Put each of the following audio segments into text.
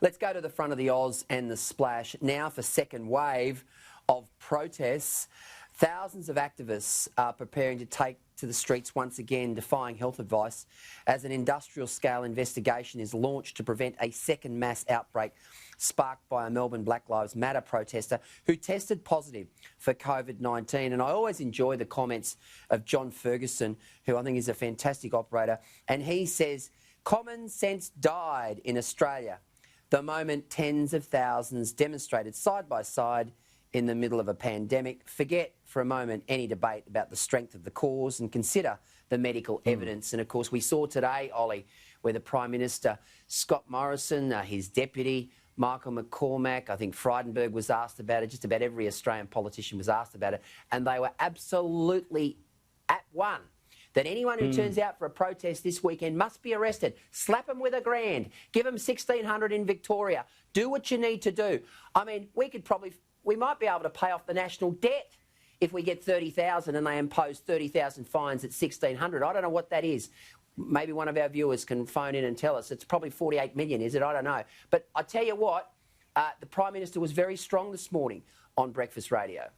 Let's go to the front of the Oz and the Splash now for second wave of protests. Thousands of activists are preparing to take to the streets once again, defying health advice as an industrial-scale investigation is launched to prevent a second mass outbreak sparked by a Melbourne Black Lives Matter protester who tested positive for COVID-19. And I always enjoy the comments of John Ferguson, who I think is a fantastic operator, and he says, "Common sense died in Australia the moment tens of thousands demonstrated side by side in the middle of a pandemic. Forget for a moment any debate about the strength of the cause and consider the medical evidence." And of course, we saw today, Ollie, where the Prime Minister, Scott Morrison, his deputy, Michael McCormack, I think Frydenberg was asked about it, just about every Australian politician was asked about it, and they were absolutely at one that anyone who turns out for a protest this weekend must be arrested. Slap them with $1,000. Give them 1,600 in Victoria. Do what you need to do. I mean, we might be able to pay off the national debt if we get 30,000 and they impose 30,000 fines at 1,600. I don't know what that is. Maybe one of our viewers can phone in and tell us. It's probably 48 million, is it? I don't know. But I tell you what, the Prime Minister was very strong this morning on Breakfast Radio.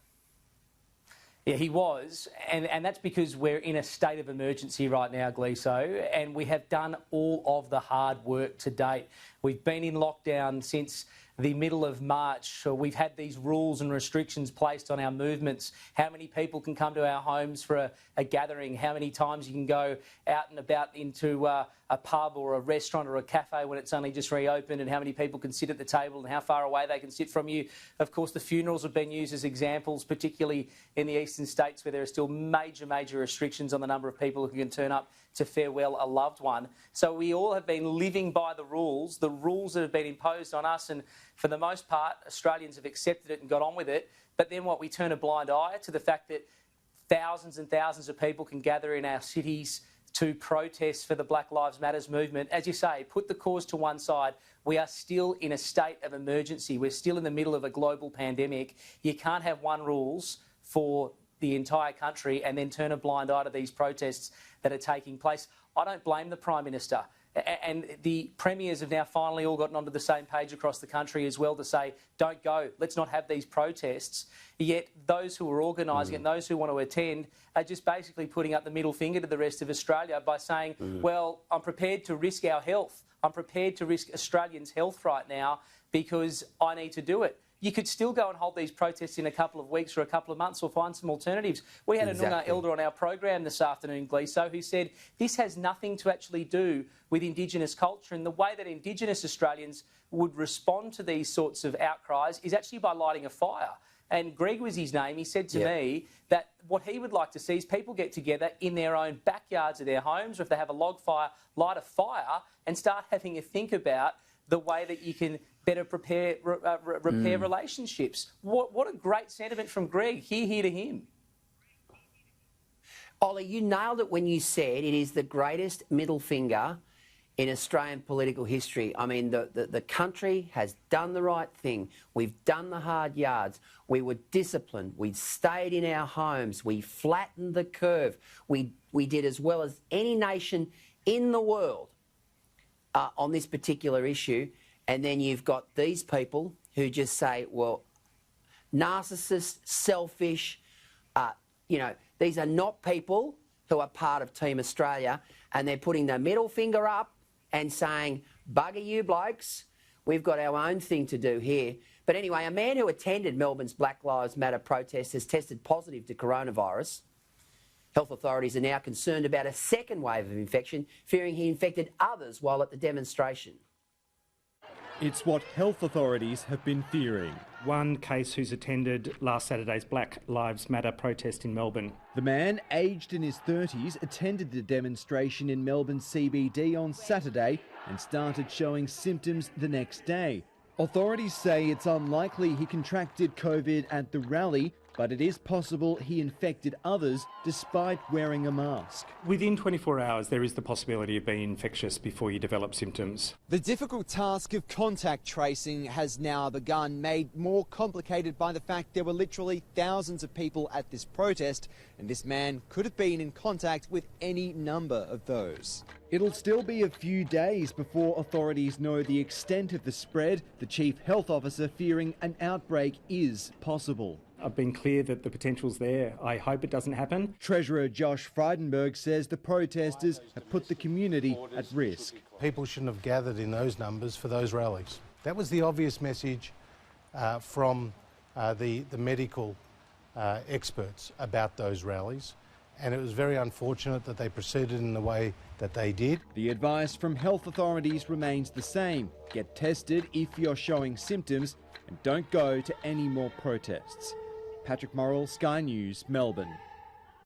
Yeah, he was, and that's because we're in a state of emergency right now, Gleeso, and we have done all of the hard work to date. We've been in lockdown since the middle of March. So we've had these rules and restrictions placed on our movements, how many people can come to our homes for a gathering, how many times you can go out and about into a pub or a restaurant or a cafe when it's only just reopened, and how many people can sit at the table and how far away they can sit from you. Of course, the funerals have been used as examples, particularly in the eastern states where there are still major restrictions on the number of people who can turn up to farewell a loved one. So we all have been living by the rules that have been imposed on us, and for the most part, Australians have accepted it and got on with it. But then we turn a blind eye to the fact that thousands and thousands of people can gather in our cities to protest for the Black Lives Matter movement. As you say, put the cause to one side. We are still in a state of emergency. We're still in the middle of a global pandemic. You can't have one rules for the entire country and then turn a blind eye to these protests that are taking place. I don't blame the Prime Minister. And the premiers have now finally all gotten onto the same page across the country as well to say, don't go, let's not have these protests. Yet those who are organising it, those who want to attend, are just basically putting up the middle finger to the rest of Australia by saying, well, I'm prepared to risk our health. I'm prepared to risk Australians' health right now because I need to do it. You could still go and hold these protests in a couple of weeks or a couple of months or find some alternatives. We had a Noongar elder on our program this afternoon, Gleeso, who said this has nothing to actually do with Indigenous culture, and the way that Indigenous Australians would respond to these sorts of outcries is actually by lighting a fire. And Greg was his name. He said to me that what he would like to see is people get together in their own backyards of their homes, or if they have a log fire, light a fire and start having a think about the way that you can better repair relationships. What a great sentiment from Greg. Hear to him. Ollie, you nailed it when you said it is the greatest middle finger in Australian political history. I mean, the country has done the right thing. We've done the hard yards. We were disciplined. We stayed in our homes. We flattened the curve. We did as well as any nation in the world on this particular issue. And then you've got these people who just say, well, narcissists, selfish, these are not people who are part of Team Australia, and they're putting their middle finger up and saying, bugger you blokes, we've got our own thing to do here. But anyway, a man who attended Melbourne's Black Lives Matter protest has tested positive to coronavirus. Health authorities are now concerned about a second wave of infection, fearing he infected others while at the demonstration. It's what health authorities have been fearing. One case who's attended last Saturday's Black Lives Matter protest in Melbourne. The man, aged in his 30s, attended the demonstration in Melbourne CBD on Saturday and started showing symptoms the next day. Authorities say it's unlikely he contracted COVID at the rally, but it is possible he infected others despite wearing a mask. Within 24 hours, there is the possibility of being infectious before you develop symptoms. The difficult task of contact tracing has now begun, made more complicated by the fact there were literally thousands of people at this protest, and this man could have been in contact with any number of those. It'll still be a few days before authorities know the extent of the spread, the chief health officer fearing an outbreak is possible. I've been clear that the potential's there. I hope it doesn't happen. Treasurer Josh Frydenberg says the protesters have put the community at risk. People shouldn't have gathered in those numbers for those rallies. That was the obvious message from the medical experts about those rallies, and it was very unfortunate that they proceeded in the way that they did. The advice from health authorities remains the same. Get tested if you're showing symptoms and don't go to any more protests. Patrick Morrill, Sky News, Melbourne.